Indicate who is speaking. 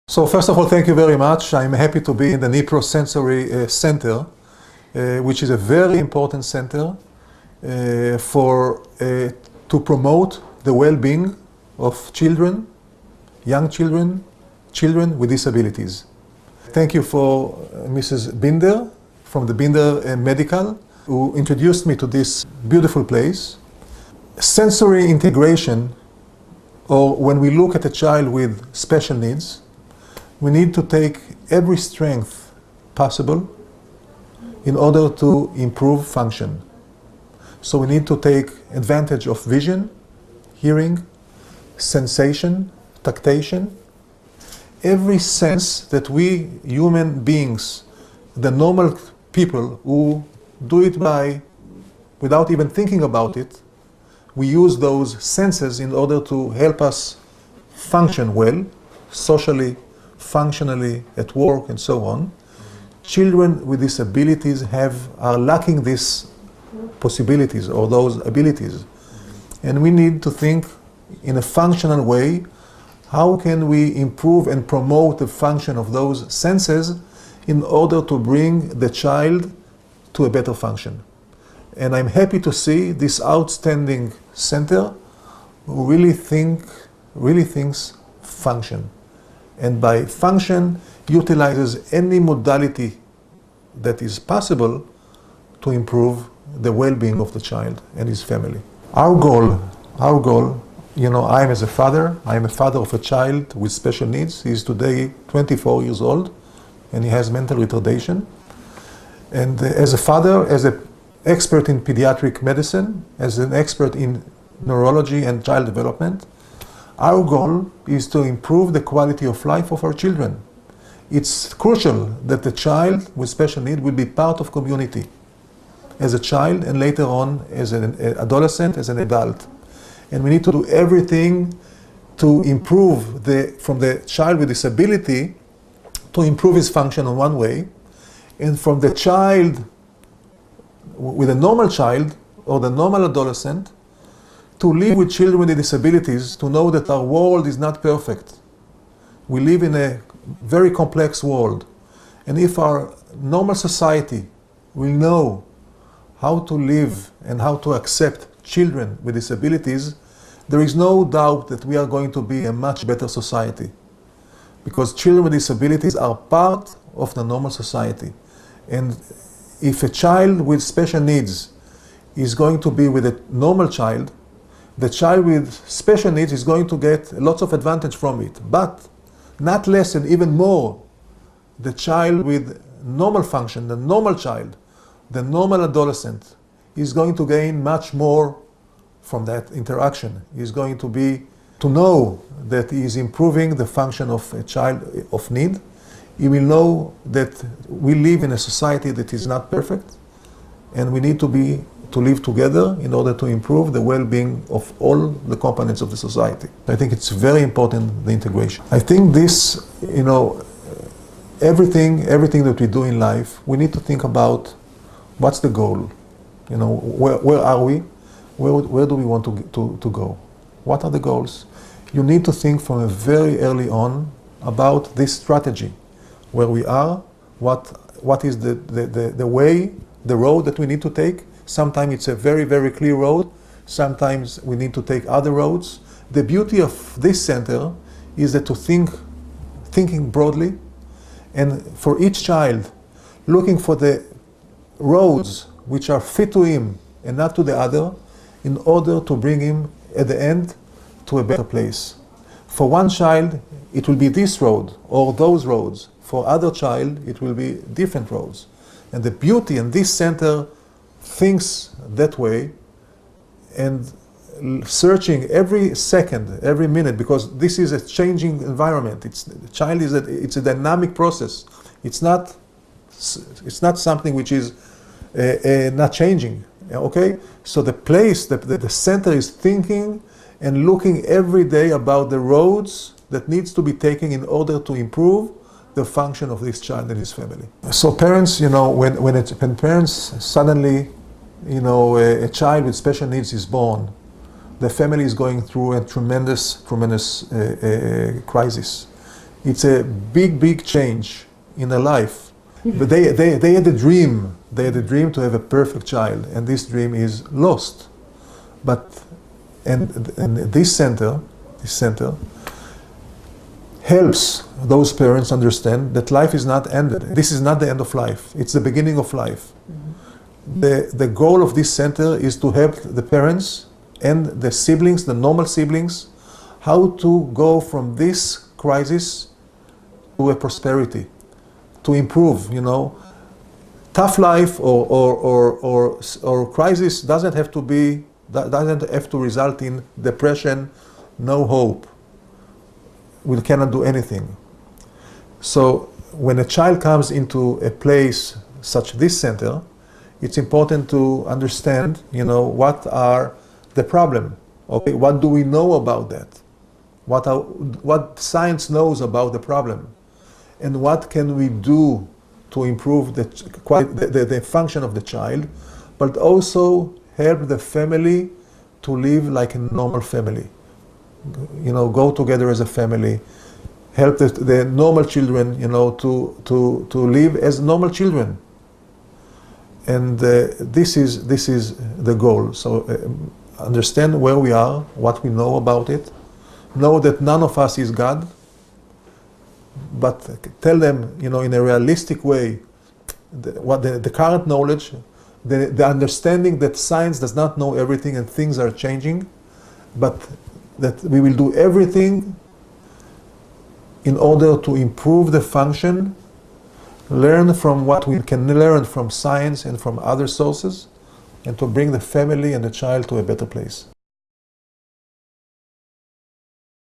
Speaker 1: So first of all, thank you very much. I'm happy to be in the Sensory Center, which is a very important center to promote the well-being of children, young children, children with disabilities. Thank you for Mrs. Binder from the Binder Medical, who introduced me to this beautiful place. Sensory integration, or when we look at a child with special needs, we need to take every strength possible in order to improve function. So we need to take advantage of vision, hearing, sensation, tactation. Every sense that we human beings, the normal people who do it without even thinking about it, we use those senses in order to help us function well, socially, functionally, at work, and so on. Children with disabilities are lacking these possibilities or those abilities. And we need to think in a functional way, how can we improve and promote the function of those senses in order to bring the child to a better function. And I'm happy to see this outstanding center who really thinks function. And by function, utilizes any modality that is possible to improve the well-being of the child and his family. Our goal, I'm a father of a child with special needs. He's today 24 years old, and he has mental retardation. And as a father, as an expert in pediatric medicine, as an expert in neurology and child development, our goal is to improve the quality of life of our children. It's crucial that the child with special need will be part of community as a child and later on as an adolescent, as an adult. And we need to do everything to improve from the child with disability to improve his function in one way, and from the child with a normal child or the normal adolescent to live with children with disabilities, to know that our world is not perfect. We live in a very complex world. And if our normal society will know how to live and how to accept children with disabilities, there is no doubt that we are going to be a much better society. Because children with disabilities are part of the normal society. And if a child with special needs is going to be with a normal child, the child with special needs is going to get lots of advantage from it. But not less and even more, the child with normal function, the normal child, the normal adolescent, is going to gain much more from that interaction. He's going to know that he is improving the function of a child of need. He will know that we live in a society that is not perfect, and we need to live together in order to improve the well-being of all the components of the society. I think it's very important, the integration. I think this, everything that we do in life, we need to think about what's the goal. Where are we? Where do we want to go? What are the goals? You need to think from a very early on about this strategy, where we are, what is the way, the road that we need to take. Sometimes it's a very, very clear road. Sometimes we need to take other roads. The beauty of this center is that thinking broadly, and for each child, looking for the roads which are fit to him and not to the other, in order to bring him at the end to a better place. For one child, it will be this road or those roads. For other child, it will be different roads. And the beauty in this center thinks that way, and searching every second, every minute, because this is a changing environment. It's a dynamic process. It's not something which is not changing. Okay, so the center is thinking and looking every day about the roads that needs to be taken in order to improve the function of this child and his family. So parents, when parents suddenly, a child with special needs is born, the family is going through a tremendous crisis. It's a big change in their life. But they had a dream. They had a dream to have a perfect child, and this dream is lost. And this center helps those parents understand that life is not ended. This is not the end of life. It's the beginning of life. Mm-hmm. The goal of this center is to help the parents and the siblings, the normal siblings, how to go from this crisis to a prosperity, to improve, you know. Tough life or crisis doesn't have to result in depression, no hope. We cannot do anything. So when a child comes into a place such as this center, it's important to understand, you know, what are the problem. Okay, what do we know about that? What science knows about the problem, and what can we do to improve the function of the child, but also help the family to live like a normal family. You know, go together as a family, help the normal children, you know, to live as normal children. And this is the goal. So understand where we are, what we know about it. Know that none of us is God, but tell them, you know, in a realistic way, the current knowledge, the understanding that science does not know everything and things are changing, but that we will do everything in order to improve the function, learn from what we can learn from science and from other sources, and to bring the family and the child to a better place.